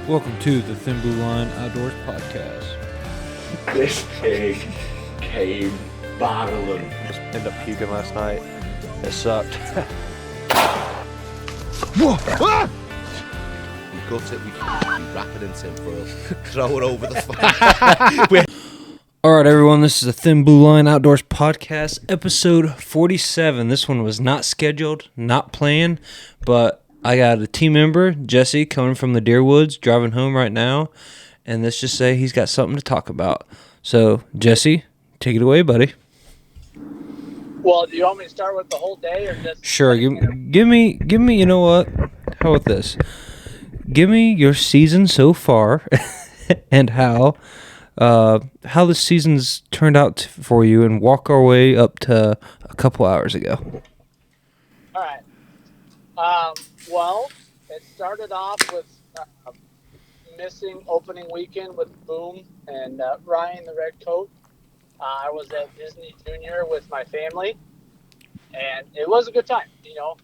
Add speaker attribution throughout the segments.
Speaker 1: Welcome to the Thin Blue Line Outdoors Podcast.
Speaker 2: This pig came battling.
Speaker 3: Just ended up puking last night. It sucked.
Speaker 2: Whoa! Ah! We gut it, we wrap it in tinfoil, throw it over the fire.
Speaker 1: All right, everyone, this is the Thin Blue Line Outdoors Podcast, episode 47. This one was not scheduled, not planned, but I got a team member, Jesse, coming from the Deer Woods, driving home right now, and let's just say he's got something to talk about. So, Jesse, take it away, buddy.
Speaker 4: Well, do you want me to start with the whole day or just...
Speaker 1: Sure, give me, you know what? How about this? Give me your season so far and how the season's turned out for you, and walk our way up to a couple hours ago.
Speaker 4: All right. Well, it started off with missing opening weekend with Boom and Ryan the Red Coat. I was at Disney Junior with my family, and it was a good time. You know,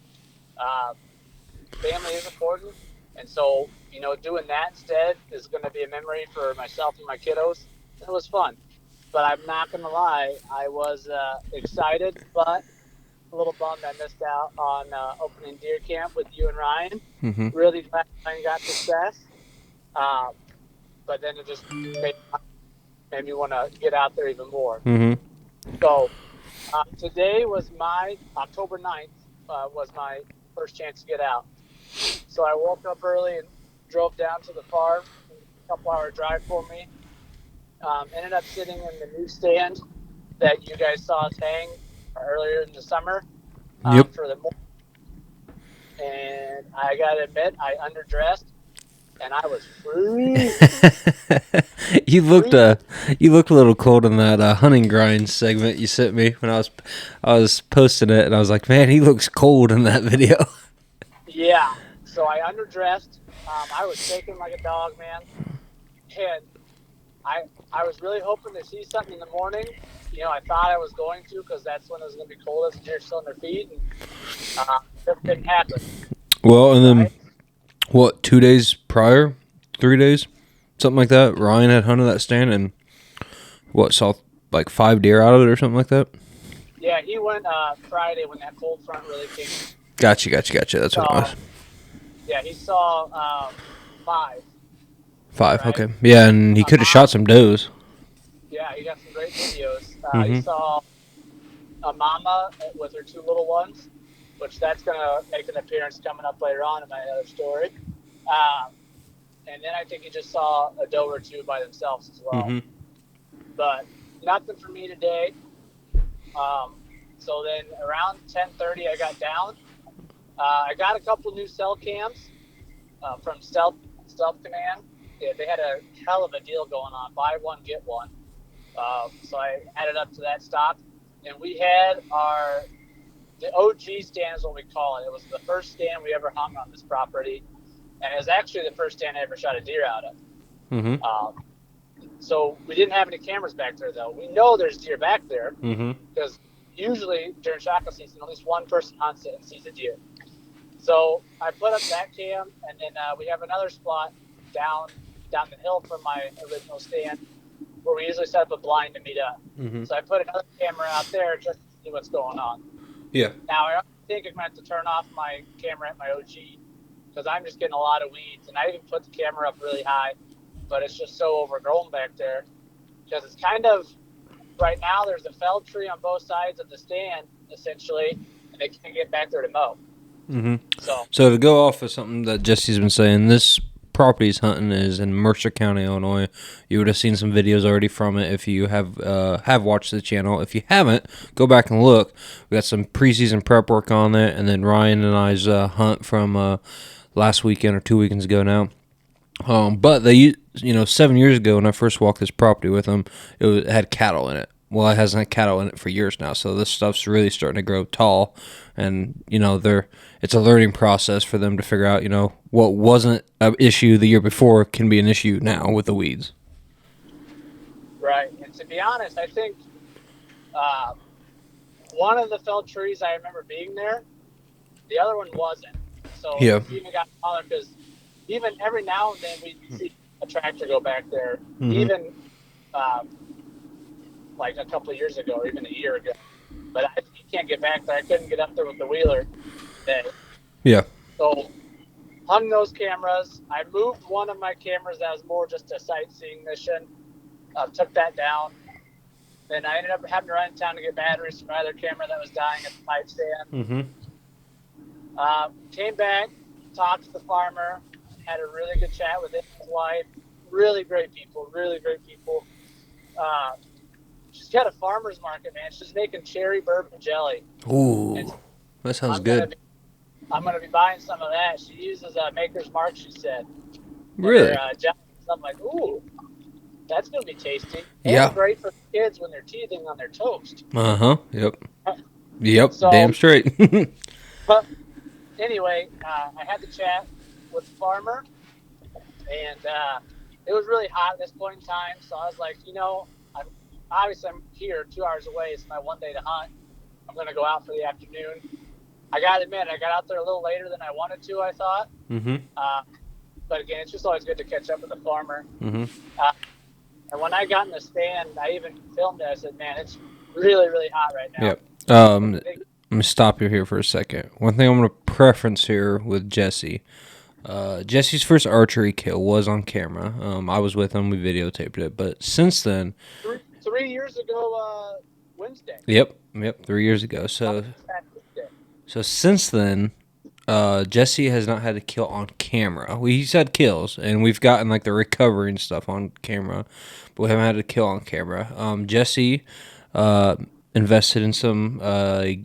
Speaker 4: family is important, and so doing that instead is going to be a memory for myself and my kiddos. It was fun, but I'm not going to lie, I was excited, but a little bummed I missed out on opening deer camp with you and Ryan.
Speaker 1: Mm-hmm.
Speaker 4: Really glad Ryan got success, but then it just made me want to get out there even more.
Speaker 1: Mm-hmm.
Speaker 4: So today was my October 9th was my first chance to get out. So I woke up early and drove down to the farm, a couple-hour drive for me. Ended up sitting in the new stand that you guys saw us hang earlier in the summer for the morning. And I got to admit, I underdressed, and I was freezing.
Speaker 1: You looked a little cold in that hunting grind segment you sent me when I was posting it, and I was like, man, he looks cold in that video.
Speaker 4: Yeah, so I underdressed. I was shaking like a dog, man, and I was really hoping to see something in the morning. I thought I was going to, because that's when it was going to be cold as the deer still on their feet, and it didn't happen.
Speaker 1: Well, and then, what, 2 days prior? 3 days? Something like that? Ryan had hunted that stand and, saw like 5 deer out of it or something like that?
Speaker 4: Yeah, he went Friday when that cold front really came.
Speaker 1: Gotcha. That's what it was.
Speaker 4: Yeah, he saw 5.
Speaker 1: 5,
Speaker 4: right?
Speaker 1: okay. Yeah, and he could have shot some does.
Speaker 4: Yeah, he got some great videos.
Speaker 1: Mm-hmm.
Speaker 4: He saw a mama with her 2 little ones, which that's going to make an appearance coming up later on in my other story. And then I think he just saw a doe or 2 by themselves as well.
Speaker 1: Mm-hmm.
Speaker 4: But nothing for me today. So then around 10:30 I got down. I got a couple new cell cams from Stealth Command. Yeah, they had a hell of a deal going on. Buy one, get one. So I added up to that stop. And we had the OG stand is what we call it. It was the first stand we ever hung on this property. And it was actually the first stand I ever shot a deer out of.
Speaker 1: Mm-hmm.
Speaker 4: So we didn't have any cameras back there, though. We know there's deer back there because usually during shotgun season, at least one person hunts it and sees a deer. So I put up that cam, and then we have another spot down the hill from my original stand where we usually set up a blind to meet up.
Speaker 1: Mm-hmm.
Speaker 4: So I put another camera out there just to see what's going on.
Speaker 1: Yeah.
Speaker 4: Now I think I'm going to have to turn off my camera at my OG because I'm just getting a lot of weeds, and I even put the camera up really high, but it's just so overgrown back there because it's kind of, right now there's a felled tree on both sides of the stand essentially, and they can't get back there to mow.
Speaker 1: Mm-hmm. So to go off of something that Jesse's been saying, this property's hunting is in Mercer County, Illinois. You would have seen some videos already from it if you have watched the channel. If you haven't, go back and look. We got some preseason prep work on it, and then Ryan and I's hunt from last weekend or 2 weekends ago now. But they, 7 years ago when I first walked this property with them, it had cattle in it. Well, it hasn't had cattle in it for years now, so this stuff's really starting to grow tall, and it's a learning process for them to figure out, what wasn't an issue the year before can be an issue now with the weeds.
Speaker 4: Right, and to be honest, I think one of the felled trees I remember being there, the other one wasn't. So
Speaker 1: yeah,
Speaker 4: even got bothered because even every now and then we see a tractor go back there.
Speaker 1: Mhm.
Speaker 4: Even like a couple of years ago, or even a year ago. But you can't get back there. I couldn't get up there with the wheeler today.
Speaker 1: Yeah.
Speaker 4: So hung those cameras. I moved one of my cameras that was more just a sightseeing mission. Took that down. Then I ended up having to run in town to get batteries for my other camera that was dying at the pipe stand.
Speaker 1: Mm-hmm.
Speaker 4: Came back, talked to the farmer, had a really good chat with him and his wife. Really great people. She's got a farmer's market, man. She's making cherry bourbon jelly.
Speaker 1: Ooh, that sounds good.
Speaker 4: I'm going to be buying some of that. She uses Maker's Mark, she said.
Speaker 1: Really?
Speaker 4: Jelly. So I'm like, ooh, that's going to be tasty.
Speaker 1: Yeah.
Speaker 4: And great for the kids when they're teething on their toast.
Speaker 1: Uh-huh. Yep.
Speaker 4: So,
Speaker 1: damn straight.
Speaker 4: But anyway, I had the chat with the farmer, and it was really hot at this point in time. So I was like, I'm here 2 hours away. It's my one day to hunt. I'm going to go out for the afternoon. I got to admit, I got out there a little later than I wanted to, I thought.
Speaker 1: Mm-hmm.
Speaker 4: But again, it's just always good to catch up with the farmer.
Speaker 1: Mm-hmm.
Speaker 4: And when I got in the stand, I even filmed it. I said, man, it's really, really hot right now.
Speaker 1: Yep. Let me stop you here for a second. One thing I'm going to preference here with Jesse. Jesse's first archery kill was on camera. I was with him. We videotaped it. But since then...
Speaker 4: 3 years ago, Wednesday.
Speaker 1: Yep. 3 years ago. So since then, Jesse has not had a kill on camera. He's had kills, and we've gotten like the recovery and stuff on camera, but we haven't had a kill on camera. Jesse invested in some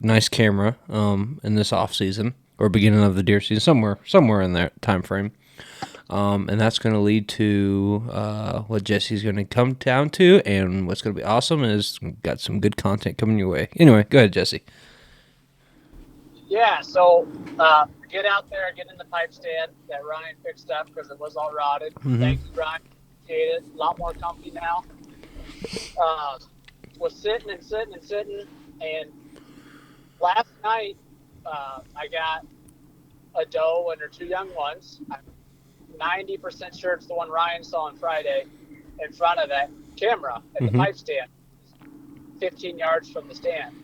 Speaker 1: nice camera in this off season or beginning of the deer season, somewhere in that time frame. And that's going to lead to what Jesse's going to come down to, and what's going to be awesome is we've got some good content coming your way. Anyway, go ahead, Jesse.
Speaker 4: Yeah, so get out there, get in the pipe stand that Ryan fixed up because it was all rotted.
Speaker 1: Mm-hmm.
Speaker 4: Thank you, Ryan. Appreciate it. A lot more comfy now. Was sitting, and last night I got a doe and her two young ones. I'm 90% sure it's the one Ryan saw on Friday in front of that camera at the pipe stand, 15 yards from the stand.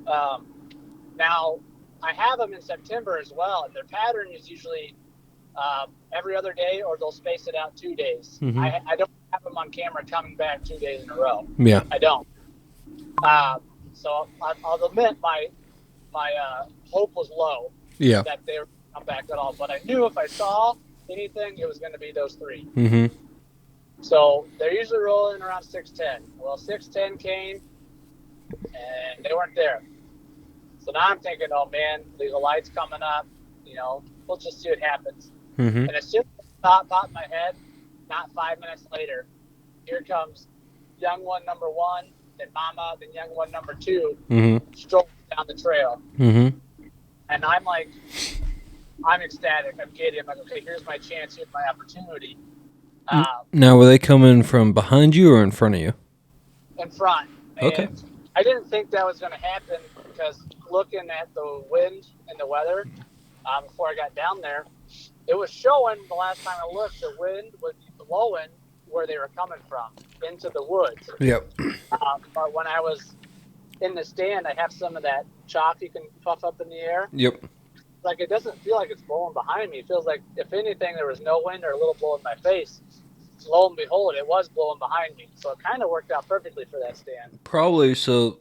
Speaker 4: Now, I have them in September as well, and their pattern is usually every other day, or they'll space it out 2 days.
Speaker 1: Mm-hmm.
Speaker 4: I don't have them on camera coming back 2 days in a row.
Speaker 1: Yeah.
Speaker 4: I don't. So I'll admit my hope was low that they would come back at all. But I knew if I saw anything, it was going to be those three.
Speaker 1: Mm-hmm.
Speaker 4: So they're usually rolling around 6:10. Well, 6:10 came, and they weren't there. So now I'm thinking, oh, man, there's a light's coming up. We'll just see what happens.
Speaker 1: Mm-hmm.
Speaker 4: And as soon as the thought popped in my head, not 5 minutes later, here comes young one number one, then mama, then young one number two, strolling down the trail.
Speaker 1: Mm-hmm.
Speaker 4: And I'm like, I'm ecstatic. I'm giddy. I'm like, okay, here's my chance. Here's my opportunity.
Speaker 1: Now, were they coming from behind you or in front of you?
Speaker 4: In front.
Speaker 1: Okay.
Speaker 4: And I didn't think that was going to happen because looking at the wind and the weather before I got down there, it was showing the last time I looked, the wind was blowing where they were coming from, into the woods.
Speaker 1: Yep.
Speaker 4: But when I was in the stand, I have some of that chalk you can puff up in the air.
Speaker 1: Yep.
Speaker 4: Like, it doesn't feel like it's blowing behind me. It feels like, if anything, there was no wind or a little blow in my face. Lo and behold, it was blowing behind me. So it kind of worked out perfectly for that stand.
Speaker 1: Probably. So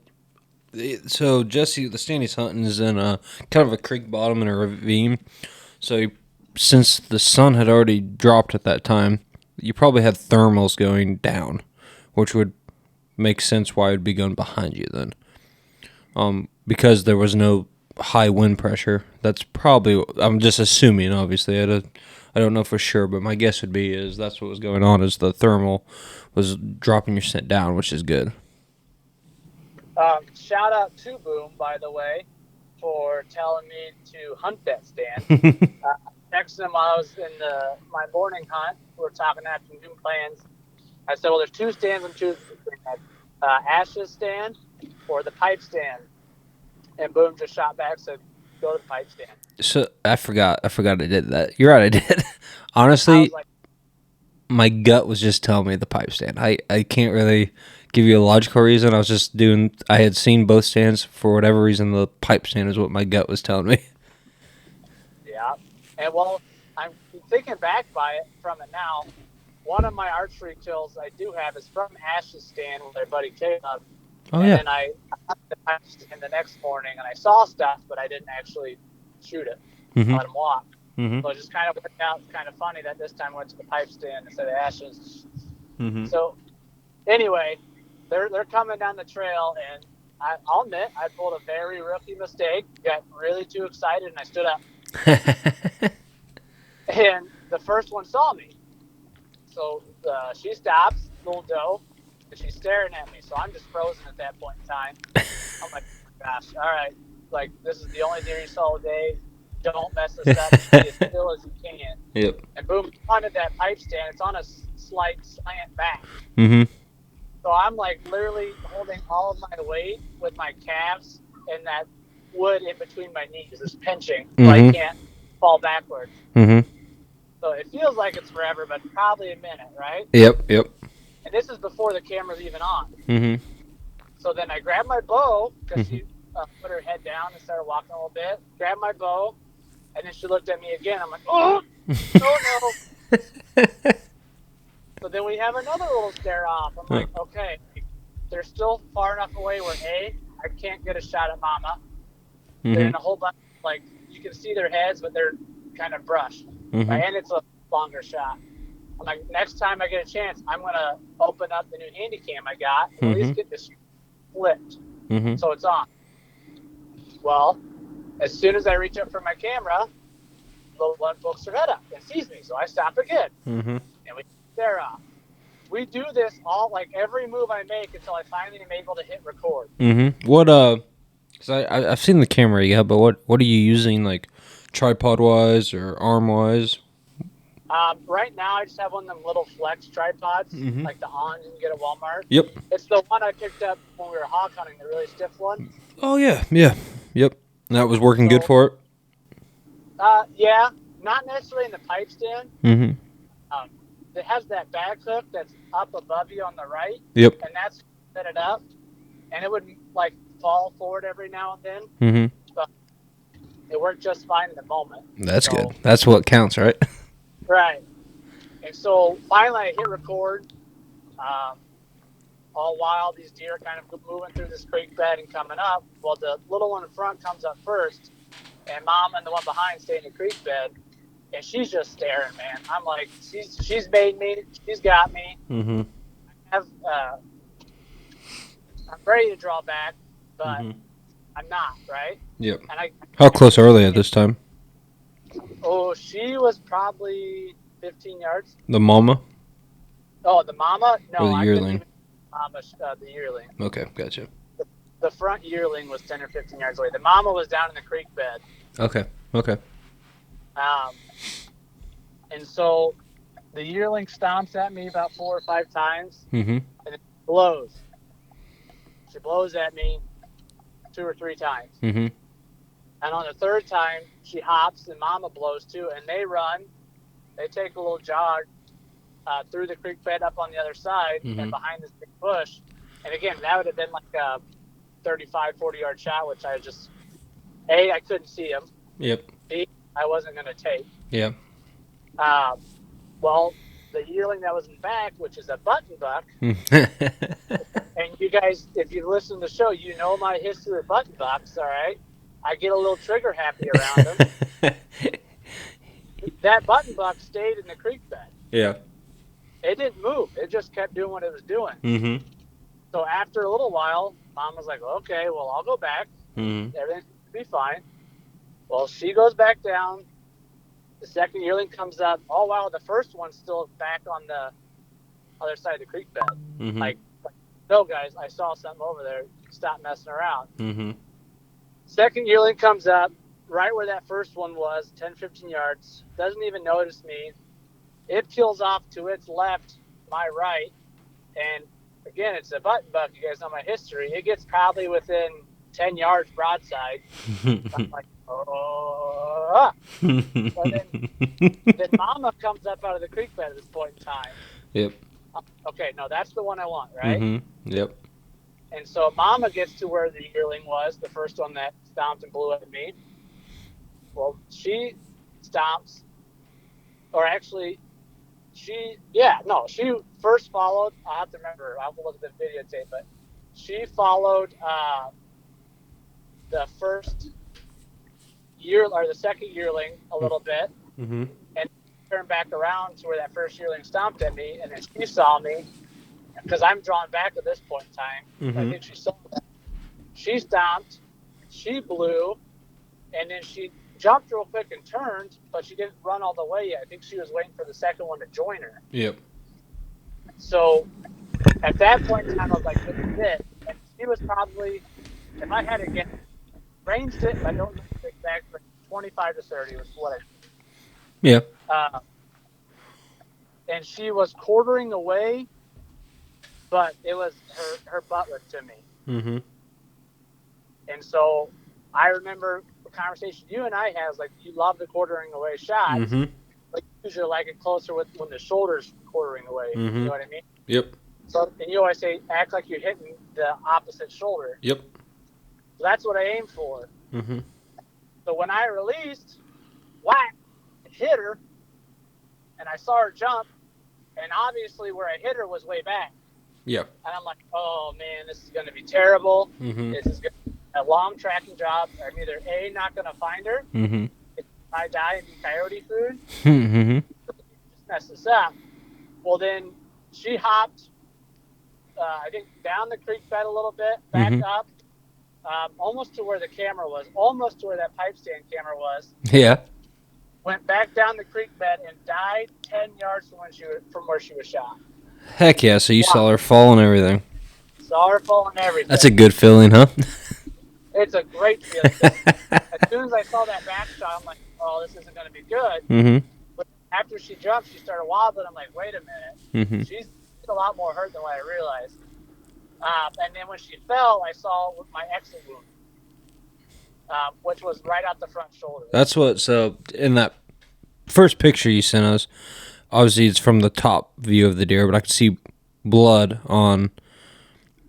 Speaker 1: Jesse, the stand he's hunting is in a kind of a creek bottom in a ravine. So since the sun had already dropped at that time, you probably had thermals going down, which would make sense why it would be going behind you then. Because there was no high wind pressure. That's probably, I'm just assuming, obviously. I don't know for sure, but my guess would be is that's what was going on, is the thermal was dropping your scent down, which is good.
Speaker 4: Shout out to Boom, by the way, for telling me to hunt that stand. Texted him while I was in my morning hunt. We were talking afternoon plans. I said, well, there's two stands I'm choosing between. Ash's stand or the pipe stand. And Boom just shot back, said, go to the pipe stand.
Speaker 1: So I forgot I did that. You're right, I did.
Speaker 4: I
Speaker 1: Honestly,
Speaker 4: was like,
Speaker 1: my gut was just telling me the pipe stand. I can't really give you a logical reason. I had seen both stands. For whatever reason, the pipe stand is what my gut was telling me.
Speaker 4: yeah. And well, I'm thinking back from it now. One of my archery kills I do have is from Ash's stand with our buddy Caleb.
Speaker 1: Oh,
Speaker 4: and
Speaker 1: yeah.
Speaker 4: then I got the pipe stand the next morning, and I saw stuff, but I didn't actually shoot it.
Speaker 1: Mm-hmm.
Speaker 4: I let him walk.
Speaker 1: Mm-hmm.
Speaker 4: So it just kind of worked out. It's kind of funny that this time I went to the pipe stand instead of Ash's.
Speaker 1: Mm-hmm.
Speaker 4: So anyway, they're coming down the trail, and I'll admit I pulled a very rookie mistake. Got really too excited, and I stood up. And the first one saw me. So she stops, little doe, and she's staring at me. So I'm just frozen at that point in time. I'm like, oh my gosh, all right. Like, this is the only deer you saw today. Don't mess this up. Stay as still as you can.
Speaker 1: Yep.
Speaker 4: And boom, onto that pipe stand. It's on a slight slant back.
Speaker 1: Mm-hmm.
Speaker 4: So I'm like literally holding all of my weight with my calves and that wood in between my knees is pinching, so I can't fall backwards.
Speaker 1: Mm-hmm.
Speaker 4: So it feels like it's forever, but probably a minute, right?
Speaker 1: Yep. Yep.
Speaker 4: And this is before the camera's even on.
Speaker 1: Mm-hmm.
Speaker 4: So then I grabbed my bow because she put her head down and started walking a little bit. Grabbed my bow, and then she looked at me again. I'm like, oh no. So then we have another little stare off. I'm like, okay, they're still far enough away where I can't get a shot at Mama. They're in a whole bunch, like, you can see their heads, but they're kind of brushed. Right? And it's a longer shot. I'm like, next time I get a chance, I'm going to open up the new handy cam I got and at least get this flipped. So it's on. Well, as soon as I reach up for my camera, the one pokes her head up and sees me. So I stop again. And we stare off. We do this all, like, every move I make until I finally am able to hit record.
Speaker 1: What, because I've seen the camera, yeah, but what are you using, like, tripod-wise or arm-wise?
Speaker 4: Right now, I just have one of them little flex tripods, like the Ons you can get at Walmart.
Speaker 1: Yep.
Speaker 4: It's the one I picked up when we were hog hunting, the really stiff one.
Speaker 1: Oh, yeah. Yep. And that was working good for it?
Speaker 4: Yeah. Not necessarily in the pipe stand. It has that back hook that's up above you on the right.
Speaker 1: Yep.
Speaker 4: And that's set it up. And it would, like, fall forward every now and then. But it worked just fine in the moment.
Speaker 1: That's good. That's what counts, right?
Speaker 4: Right. And so finally I hit record. All while these deer kind of moving through this creek bed and coming up. Well, the little one in front comes up first, and Mom and the one behind stay in the creek bed, and she's just staring, man. I'm like, she's made me. She's got me. I'm ready to draw back, but I'm not, right?
Speaker 1: Yep.
Speaker 4: And
Speaker 1: How close are they at this time?
Speaker 4: Oh, she was probably 15 yards.
Speaker 1: The mama?
Speaker 4: Oh, the mama? No,
Speaker 1: or the yearling?
Speaker 4: The yearling.
Speaker 1: Okay, gotcha.
Speaker 4: The front yearling was 10 or 15 yards away. The mama was down in the creek bed.
Speaker 1: Okay.
Speaker 4: And so the yearling stomps at me about 4 or 5 times, and it blows. She blows at me 2 or 3 times. And on the third time, she hops, and Mama blows too, and they run. They take a little jog through the creek bed up on the other side and behind this big bush. And again, that would have been like a 35, 40-yard shot, which I just, A, I couldn't see him.
Speaker 1: Yep.
Speaker 4: B, I wasn't going to take.
Speaker 1: Yeah.
Speaker 4: Well, the yearling that was in back, which is a button buck, and you guys, if you listen to the show, you know my history with button bucks, all right? I get a little trigger happy around them. That button buck stayed in the creek bed.
Speaker 1: Yeah.
Speaker 4: It didn't move. It just kept doing what it was doing. So after a little while, Mom was like, okay, well, I'll go back. Everything will be fine. Well, she goes back down. The second yearling comes up. All while the first one's still back on the other side of the creek bed. Like, no, guys, I saw something over there. Stop messing around. Second yearling comes up right where that first one was, 10, 15 yards. Doesn't even notice me. It peels off to its left, my right. And, again, it's a button buck. You guys know my history. It gets probably within 10 yards broadside. I'm like, oh. Then Mama comes up out of the creek bed at this point in time.
Speaker 1: Yep.
Speaker 4: Okay, no, that's the one I want, right?
Speaker 1: Yep.
Speaker 4: And so Mama gets to where the yearling was, the first one that stomped and blew at me. Well, she stomps, or actually, she first followed. I'll have to remember. I'll have to look at the videotape, but she followed the first year or the second yearling a little bit, and turned back around to where that first yearling stomped at me, and then she saw me because I'm drawn back at this point in time. I think she saw that. She stomped, she blew, and then she jumped real quick and turned, but she didn't run all the way yet. I think she was waiting for the second one to join her.
Speaker 1: Yep.
Speaker 4: So at that point in time, I was like, this is it. And she was probably, if I had to get ranged it, I don't know the exact, but 25 to 30 was what
Speaker 1: Yeah.
Speaker 4: and she was quartering away, but it was her butt was to me. And so I remember the conversation you and I had was like, you love the quartering away shots, but you usually like it closer with when the shoulder's quartering away. You know what I mean?
Speaker 1: Yep.
Speaker 4: So, and you always say, act like you're hitting the opposite shoulder.
Speaker 1: Yep.
Speaker 4: So that's what I aim for. So when I released, whack, hit her, and I saw her jump, and obviously where I hit her was way back.
Speaker 1: Yep.
Speaker 4: And I'm like, oh man, this is going to be terrible. This is going to be a long tracking job. I'm either A, not going to find her, if I die and be coyote food, just mess this up. Well, then she hopped, I think, down the creek bed a little bit, back up, almost to where the camera was, almost to where that pipe stand camera was.
Speaker 1: Yeah.
Speaker 4: Went back down the creek bed and died 10 yards from where she was shot.
Speaker 1: Heck yeah, so you saw her fall and everything.
Speaker 4: Saw her fall and everything.
Speaker 1: That's a good feeling, huh?
Speaker 4: It's a great feeling. As soon as I saw that back shot, I'm like, oh, this isn't going to be good. But after she jumped, she started wobbling. I'm like, wait a minute. She's a lot more hurt than what I realized. And then when she fell, I saw my exit wound, which was right out the front shoulder.
Speaker 1: That's what, so in that first picture you sent us, obviously it's from the top view of the deer, but I could see blood on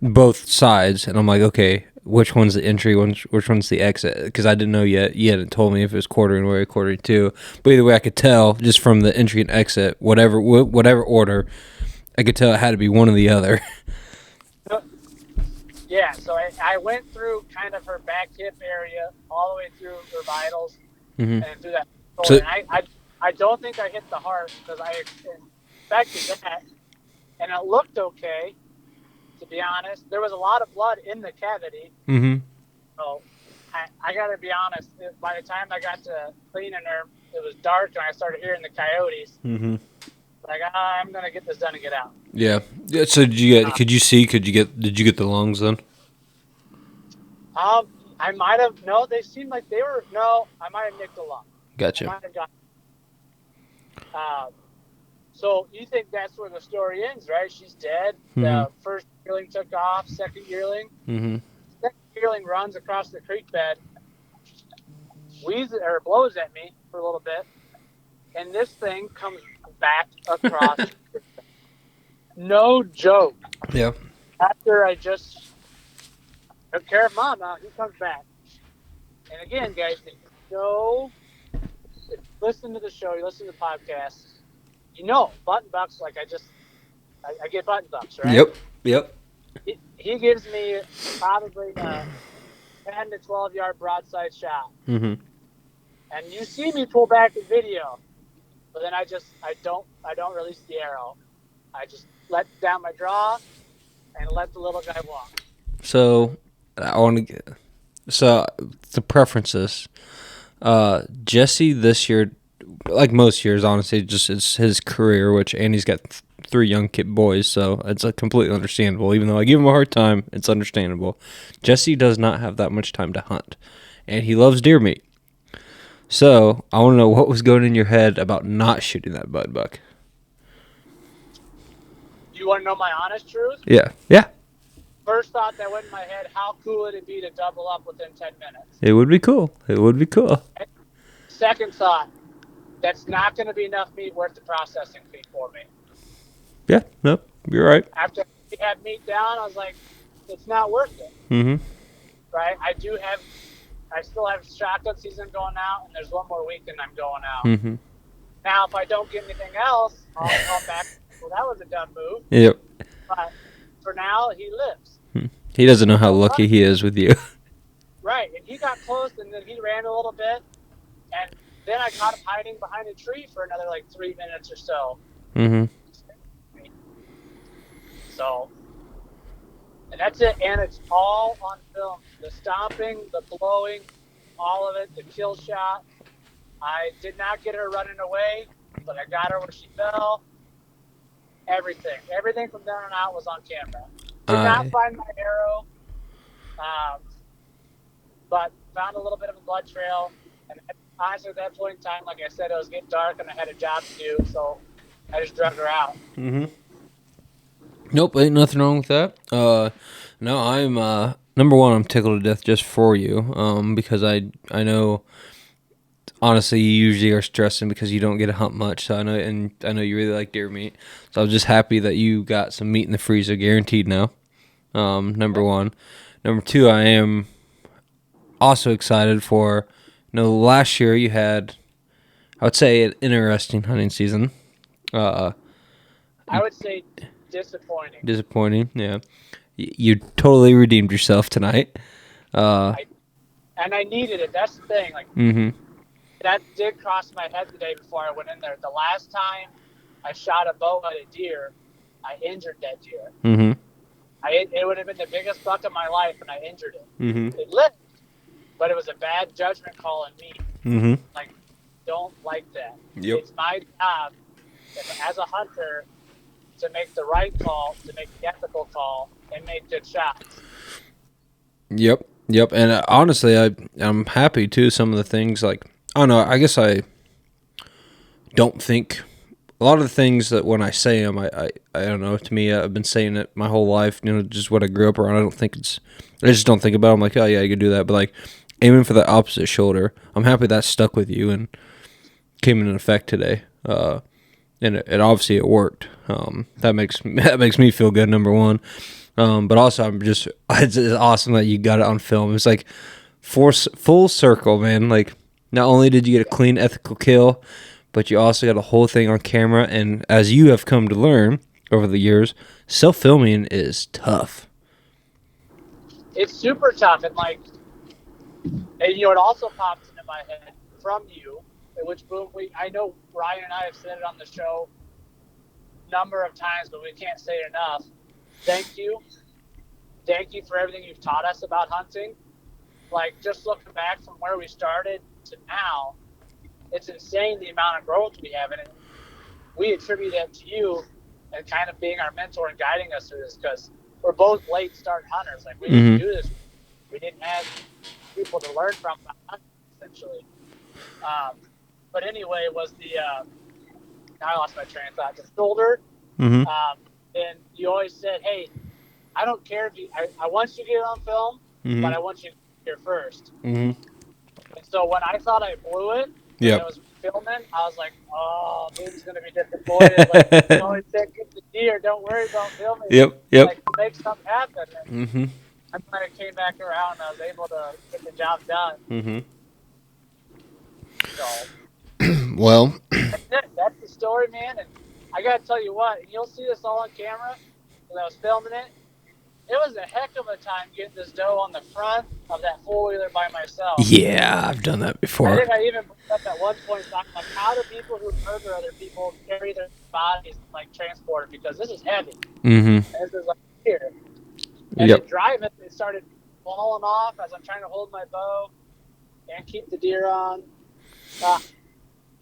Speaker 1: both sides, and I'm like, okay, which one's the entry, which one's the exit? Because I didn't know yet. You hadn't told me if it was quartering away or quartering to. But either way, I could tell just from the entry and exit, whatever order, I could tell it had to be one or the other.
Speaker 4: Yeah, so I went through kind of her back hip area, all the way through her vitals, and through that. So, and I don't think I hit the heart because I expected that, and it looked okay. To be honest, there was a lot of blood in the cavity. So I got to be honest. By the time I got to cleaning her, it was dark, and I started hearing the coyotes. Like, I'm gonna get this done and get out.
Speaker 1: Yeah. So did you get? Did you get the lungs then?
Speaker 4: I might have. No, they seemed like they were. No, I might have nicked a lung.
Speaker 1: Gotcha.
Speaker 4: I might have got. So you think that's where the story ends, right? She's dead. The first yearling took off. Second yearling. Second yearling runs across the creek bed, blows at me for a little bit, and this thing comes back across. No joke.
Speaker 1: Yeah.
Speaker 4: After I just took care of Mama, he comes back. And again, guys, if you listen to the show, you listen to the podcast, button bucks, like I get button bucks, right?
Speaker 1: Yep.
Speaker 4: He gives me probably a 10 to 12 yard broadside shot. And you see me pull back the video, but then I don't release the arrow. I just let down my draw and let the little guy walk. So
Speaker 1: the preferences. Jesse this year, like most years, honestly, just it's his career, and he's got 3 young boys, so it's completely understandable. Even though I give him a hard time, it's understandable. Jesse does not have that much time to hunt, and he loves deer meat. So I want to know what was going in your head about not shooting that bud buck.
Speaker 4: You want to know my honest truth?
Speaker 1: Yeah.
Speaker 4: First thought that went in my head, how cool would it be to double up within 10 minutes?
Speaker 1: It would be cool. It would be cool.
Speaker 4: Second thought, that's not going to be enough meat worth the processing fee for me.
Speaker 1: Yeah, nope, you're right.
Speaker 4: After we had meat down, I was like, it's not worth it.
Speaker 1: Mm-hmm.
Speaker 4: Right? I still have shotgun season going out, and there's one more week and I'm going out.
Speaker 1: Mm-hmm.
Speaker 4: Now, if I don't get anything else, I'll come back. Well, that was a dumb move.
Speaker 1: Yep.
Speaker 4: But for now, he lives.
Speaker 1: He doesn't know how lucky he is with you.
Speaker 4: Right, and he got close, and then he ran a little bit, and then I caught him hiding behind a tree for another 3 minutes or so.
Speaker 1: Mm-hmm.
Speaker 4: So, and that's it, and it's all on film. The stomping, the blowing, all of it, the kill shot. I did not get her running away, but I got her where she fell. Everything from there on out was on camera. Did not find my arrow, but found a little bit of a blood trail. And honestly, at that point in time, like I said, it was getting dark and I had a job to do, so I just drug her out.
Speaker 1: Mm-hmm. Nope, ain't nothing wrong with that. No, I'm number one. I'm tickled to death just for you, because I know. Honestly, you usually are stressing because you don't get to hunt much. So I know you really like deer meat. So I was just happy that you got some meat in the freezer, guaranteed now. Number one. Number two, I am also excited for. Last year you had, I would say, an interesting hunting season.
Speaker 4: I would say disappointing.
Speaker 1: Disappointing, yeah. You totally redeemed yourself tonight.
Speaker 4: And I needed it. That's the thing.
Speaker 1: Mm-hmm.
Speaker 4: That did cross my head the day before I went in there. The last time I shot a bow at a deer, I injured that deer.
Speaker 1: Mm-hmm.
Speaker 4: It would have been the biggest buck of my life, and I injured it.
Speaker 1: Mm-hmm.
Speaker 4: It lived, but it was a bad judgment call on me.
Speaker 1: Mm-hmm.
Speaker 4: Don't like that.
Speaker 1: Yep.
Speaker 4: It's my job as a hunter to make the right call, to make the ethical call, and make good shots.
Speaker 1: Yep. And honestly, I'm happy too. Some of the things I don't know. I guess I don't think a lot of the things that when I say them, I don't know. To me, I've been saying it my whole life. Just what I grew up around. I just don't think about it. I'm like, oh yeah, you could do that. But aiming for the opposite shoulder, I'm happy that stuck with you and came into effect today. And it obviously it worked. That makes me feel good. Number one. But also it's awesome that you got it on film. It's full circle, man. Not only did you get a clean, ethical kill, but you also got a whole thing on camera. And as you have come to learn over the years, self-filming is tough.
Speaker 4: It's super tough. And it also popped into my head from you, which boom, I know Ryan and I have said it on the show a number of times, but we can't say it enough. Thank you. Thank you for everything you've taught us about hunting. Just looking back from where we started to now, it's insane the amount of growth we have in it. We attribute that to you and kind of being our mentor and guiding us through this because we're both late start hunters. We didn't do this. We didn't have people to learn from hunting, essentially. But anyway, it was I lost my train of thought. The shoulder.
Speaker 1: Mm-hmm.
Speaker 4: And you always said, hey, I don't care if I want you to get it on film, but I want you to get here first.
Speaker 1: Mm-hmm.
Speaker 4: And so when I thought I blew it, when I was filming, I was like, oh, dude's going to be disappointed. You always said get the deer. Don't worry about filming.
Speaker 1: Yep.
Speaker 4: Make something happen.
Speaker 1: Mm-hmm.
Speaker 4: I'm glad it came back around and I was able to get the job done.
Speaker 1: Mm-hmm.
Speaker 4: So,
Speaker 1: well.
Speaker 4: That's the story, man. And I got to tell you what, and you'll see this all on camera when I was filming it. It was a heck of a time getting this doe on the front of that four-wheeler by myself.
Speaker 1: Yeah, I've done that before.
Speaker 4: I think I even brought up at one point, how do people who murder other people carry their bodies transported? Because this is heavy.
Speaker 1: Mm-hmm.
Speaker 4: And this is here. And then driving, it started falling off as I'm trying to hold my bow and keep the deer on.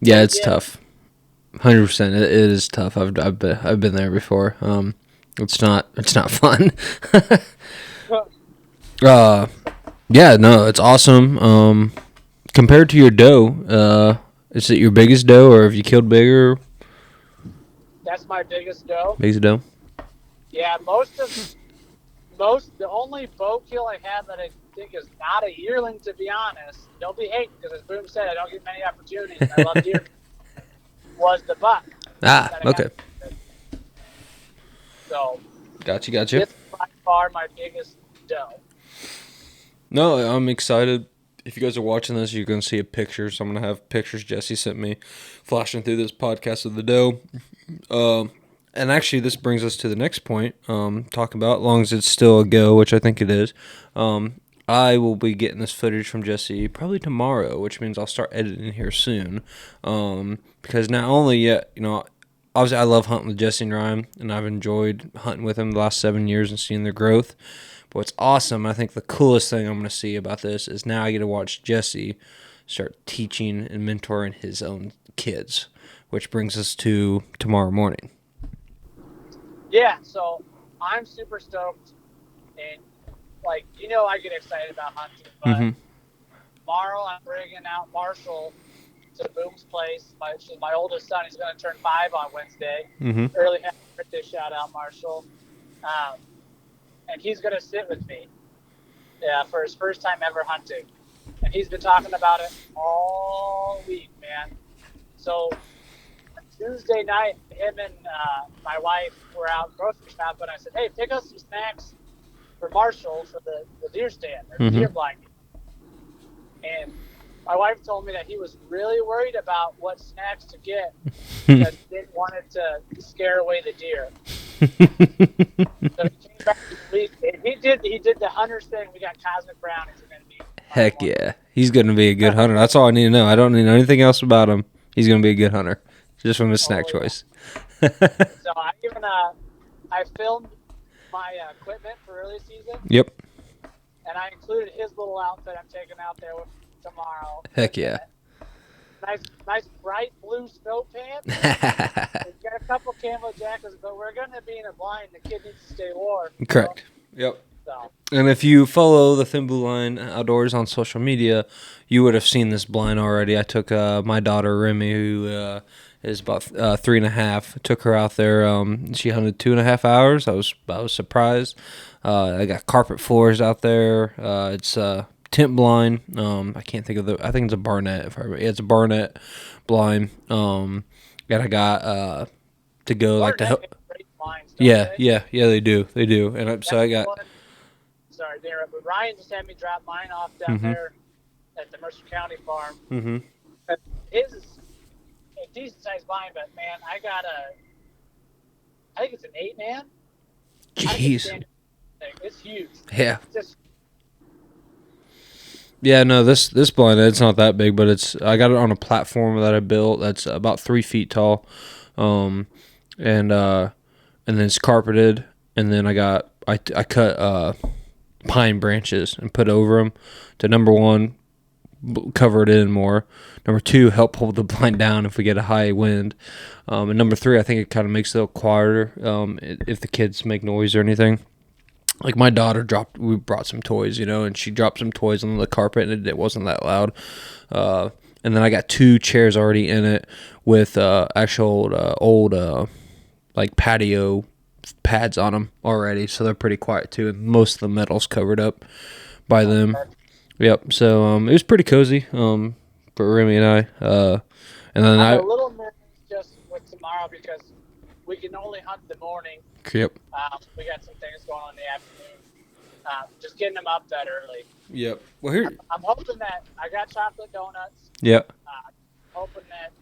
Speaker 1: Yeah, it's tough. 100%. It is tough. I've been there before. It's not fun. Yeah, no, it's awesome. Compared to your doe, is it your biggest doe, or have you killed bigger?
Speaker 4: That's my biggest doe.
Speaker 1: Biggest doe.
Speaker 4: Yeah, most of the only bow kill I had that I think is not a yearling, to be honest. Don't be hating, because as Boom said, I don't get many opportunities. And I love deer. Was the buck.
Speaker 1: Okay.
Speaker 4: So.
Speaker 1: Gotcha.
Speaker 4: It's by far my biggest doe.
Speaker 1: No, I'm excited. If you guys are watching this, you're going to see a picture. So I'm going to have pictures Jesse sent me flashing through this podcast of the doe. And actually, this brings us to the next point. Talking about, as long as it's still a go, which I think it is. I will be getting this footage from Jesse probably tomorrow, which means I'll start editing here soon. Because not only yet, obviously I love hunting with Jesse and Ryan, and I've enjoyed hunting with them the last 7 years and seeing their growth. But what's awesome, I think the coolest thing I'm going to see about this is now I get to watch Jesse start teaching and mentoring his own kids, which brings us to tomorrow morning.
Speaker 4: Yeah, so I'm super stoked, and I get excited about hunting, but tomorrow I'm bringing out Marshall to Boom's place. My oldest son, he's going to turn 5 on Wednesday. Early happy birthday, shout out Marshall. And he's going to sit with me for his first time ever hunting. And he's been talking about it all week, man. So Tuesday night, him and my wife were out grocery shopping. I said, hey, pick up some snacks for Marshall for the deer stand or deer blind. And my wife told me that he was really worried about what snacks to get because he didn't want it to scare away the deer. So he came back this week. He did the hunter's thing. We got cosmic brownies. Are gonna be
Speaker 1: Heck yeah. He's going to be a good hunter. That's all I need to know. I don't need anything else about him. He's going to be a good hunter. Just from his snack choice.
Speaker 4: So I filmed my equipment for early season.
Speaker 1: Yep.
Speaker 4: And I included his little outfit I'm taking out there with tomorrow.
Speaker 1: Heck yeah.
Speaker 4: Nice bright blue snow pants. We've got a couple camo jackets, but we're going to be in a blind. The kid needs to stay warm.
Speaker 1: Correct. Yep.
Speaker 4: So.
Speaker 1: And if you follow the Thin Blue Line Outdoors on social media, you would have seen this blind already. I took my daughter, Remy, who is about 3.5. Took her out there. She hunted 2.5 hours. I was surprised. I got carpet floors out there. It's tent blind. I can't think of I think it's a Barnett. It's a Barnett blind. And I got to go like the. Yeah, they do. And so I got.
Speaker 4: Sorry, but Ryan just had me drop mine off down there at the Mercer County farm. His is a decent sized blind, but man, I think it's an 8-man.
Speaker 1: Jeez.
Speaker 4: It's huge.
Speaker 1: Yeah. Yeah, no, this blind, it's not that big, but I got it on a platform that I built that's about 3 feet tall, and then it's carpeted, and then I cut pine branches and put over them to, number one, cover it in more, number two, help hold the blind down if we get a high wind, and number three, I think it kind of makes it a little quieter if the kids make noise or anything. Like my daughter we brought some toys, and she dropped some toys on the carpet, and it wasn't that loud. And then I got 2 chairs already in it with actual old like patio pads on them already, so they're pretty quiet too. And most of the metal's covered up by them. Yep. So it was pretty cozy for Remy and I. And then
Speaker 4: I'm a little nervous just with tomorrow because we can only hunt in the morning.
Speaker 1: Yep.
Speaker 4: We got some things going on in the afternoon. Just getting them up that early.
Speaker 1: Yep. Well, here
Speaker 4: I'm hoping that I got chocolate donuts.
Speaker 1: Yep.
Speaker 4: Hoping that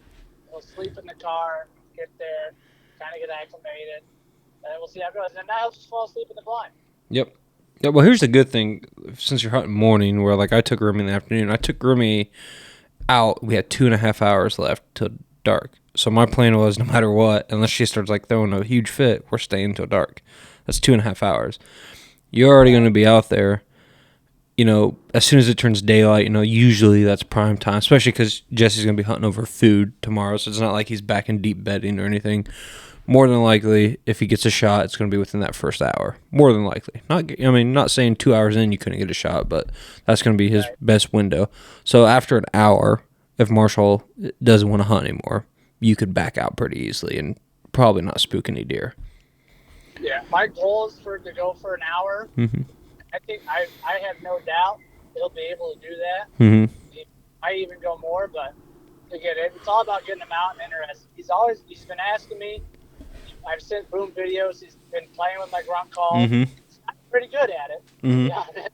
Speaker 4: we'll sleep in the car, get there, kind of get acclimated, and we'll see how it goes. And now I'll just fall asleep in the blind.
Speaker 1: Yep. Yeah, well, here's the good thing. Since you're hunting morning, where like I took Remy in the afternoon, I took Remy out. We had 2.5 hours left till dark. So my plan was, no matter what, unless she starts like throwing a huge fit, we're staying till dark. That's 2.5 hours. You're already going to be out there. As soon as it turns daylight, usually that's prime time, especially because Jesse's going to be hunting over food tomorrow. So it's not like he's back in deep bedding or anything. More than likely, if he gets a shot, it's going to be within that first hour. More than likely. Not saying 2 hours in you couldn't get a shot, but that's going to be his best window. So after an hour, if Marshall doesn't want to hunt anymore, you could back out pretty easily and probably not spook any deer.
Speaker 4: Yeah, my goal is for it to go for an hour.
Speaker 1: Mm-hmm.
Speaker 4: I think I have no doubt he'll be able to do that.
Speaker 1: Mm-hmm.
Speaker 4: He might even go more, but again, it's all about getting him out and interested. He's been asking me. I've sent Boom videos. He's been playing with my grunt call.
Speaker 1: Mm-hmm.
Speaker 4: He's pretty good at it, to be honest.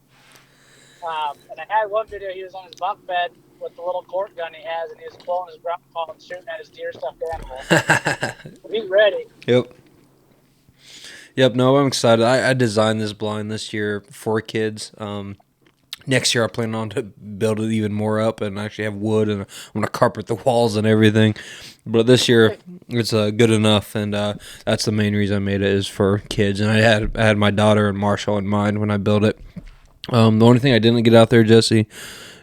Speaker 4: And I had one video. He was on his bunk bed with the little cork gun he has, and he was blowing his grunt call and shooting at his deer stuffed animal. He's ready.
Speaker 1: Yep. Yep. No, I'm excited. I designed this blind this year for kids. Next year, I plan on to build it even more up and actually have wood, and I'm going to carpet the walls and everything. But this year, it's good enough, and that's the main reason I made it is for kids. And I had my daughter and Marshall in mind when I built it. The only thing I didn't get out there, Jesse,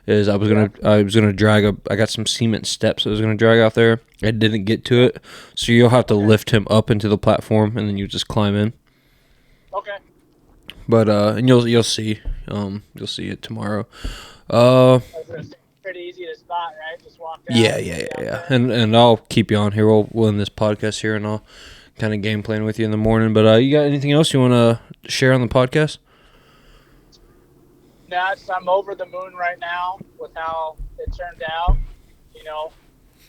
Speaker 1: is I was gonna drag I got some cement steps I was gonna drag out there. I didn't get to it, so you'll have to lift him up into the platform, and then you just climb in.
Speaker 4: Okay.
Speaker 1: But and you'll see it tomorrow.
Speaker 4: Pretty easy to spot, right? Just walk down.
Speaker 1: Yeah. And I'll keep you on here. We'll end this podcast here, and I'll kind of game plan with you in the morning. But you got anything else you want to share on the podcast?
Speaker 4: No, I'm over the moon right now with how it turned out. You know,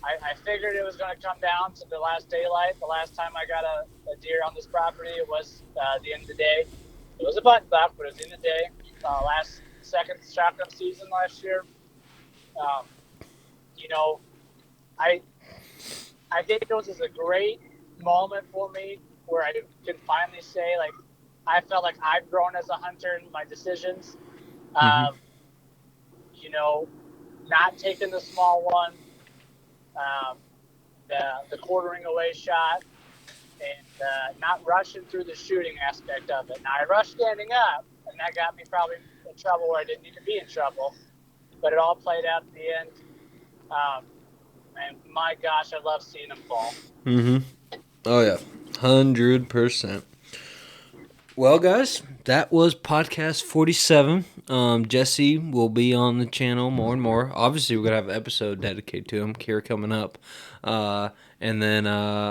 Speaker 4: I figured it was going to come down to the last daylight. The last time I got a deer on this property, it was the end of the day. It was a button buck, but it was in the day. Second shotgun season last year. You know, I think it was a great moment for me where I can finally say, like, I felt like I've grown as a hunter in my decisions. You know, not taking the small one, the quartering away shot, and not rushing through the shooting aspect of it. Now, I rushed standing up, and that got me probably in trouble where I didn't need to be in trouble, but it all played out at the end. And my gosh, I love seeing them fall.
Speaker 1: Oh yeah, 100%. Well, guys, that was podcast 47. Jesse will be on the channel more and more. Obviously, we're gonna have an episode dedicated to him here coming up. And then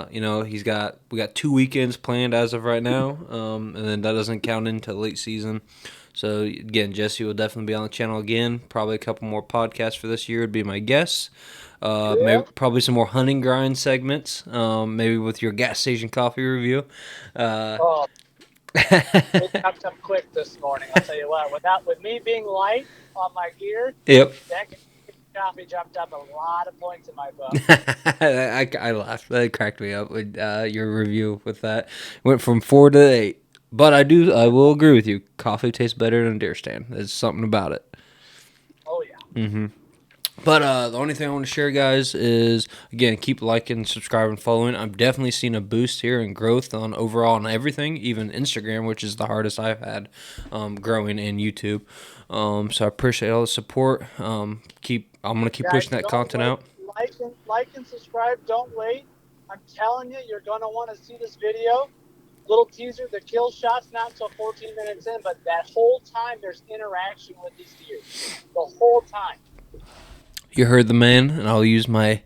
Speaker 1: we got 2 weekends planned as of right now. And then that doesn't count into late season. So again, Jesse will definitely be on the channel again. Probably a couple more podcasts for this year would be my guess. Maybe probably some more hunting grind segments. Maybe with your gas station coffee review.
Speaker 4: It jumped up quick this morning. I'll tell you what. With me being light on my gear,
Speaker 1: Yep.
Speaker 4: That coffee jumped up a lot of points in my book.
Speaker 1: I laughed. That cracked me up with your review with that. Went from 4 to 8. But I will agree with you. Coffee tastes better than a deer stand. There's something about it.
Speaker 4: Oh yeah.
Speaker 1: But the only thing I want to share, guys, is, again, keep liking, subscribing, following. I'm definitely seeing a boost here in growth on overall on everything, even Instagram, which is the hardest I've had growing, in YouTube. So I appreciate all the support. I'm going to keep pushing that content out.
Speaker 4: Like and subscribe. Don't wait. I'm telling you, you're going to want to see this video. Little teaser, the kill shot's not until 14 minutes in, but that whole time there's interaction with these deer. The whole time.
Speaker 1: You heard the man, and I'll use my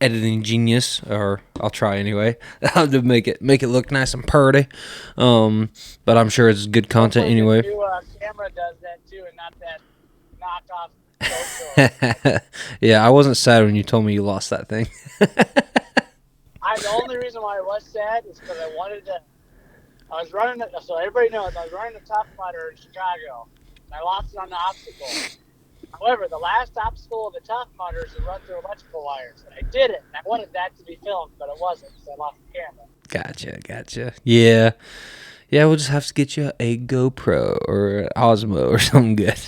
Speaker 1: editing genius, or I'll try anyway, to make it look nice and pretty. But I'm sure it's good content anyway.
Speaker 4: The new camera does that too, and not that knockoff.
Speaker 1: Yeah, I wasn't sad when you told me you lost that thing.
Speaker 4: The only reason why I was sad is because I was running it, so everybody knows I was running the Tough Mudder in Chicago. And I lost it on the obstacle. However, the last obstacle of the Tough Mudder is to run through electrical wires. And I did it, and I wanted that to be filmed, but it wasn't, so I lost the camera.
Speaker 1: Gotcha. Yeah, we'll just have to get you a GoPro or an Osmo or something good.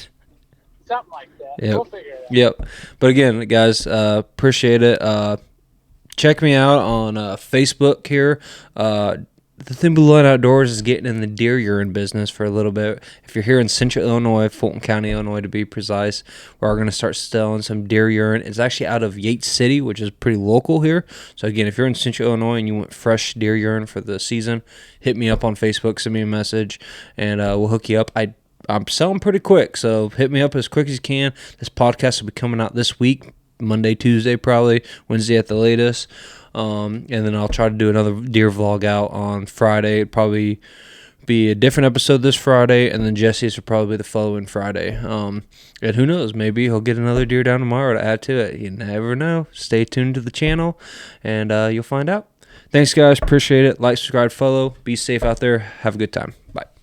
Speaker 4: Something like that.
Speaker 1: Yep.
Speaker 4: We'll figure it out.
Speaker 1: Yep. But again, guys, appreciate it. Check me out on Facebook here. The Thin Blue Line Outdoors is getting in the deer urine business for a little bit. If you're here in Central Illinois, Fulton County, Illinois to be precise, we're going to start selling some deer urine. It's actually out of Yates City, which is pretty local here. So again, if you're in Central Illinois and you want fresh deer urine for the season, hit me up on Facebook, send me a message, and we'll hook you up. I'm selling pretty quick, so hit me up as quick as you can. This podcast will be coming out this week, Monday, Tuesday probably, Wednesday at the latest. And then I'll try to do another deer vlog out on Friday. It'd probably be a different episode this Friday, and then Jesse's will probably be the following Friday. And who knows, maybe he'll get another deer down tomorrow to add to it. You never know. Stay tuned to the channel, and you'll find out. Thanks, guys. Appreciate it. Like, subscribe, follow. Be safe out there. Have a good time. Bye.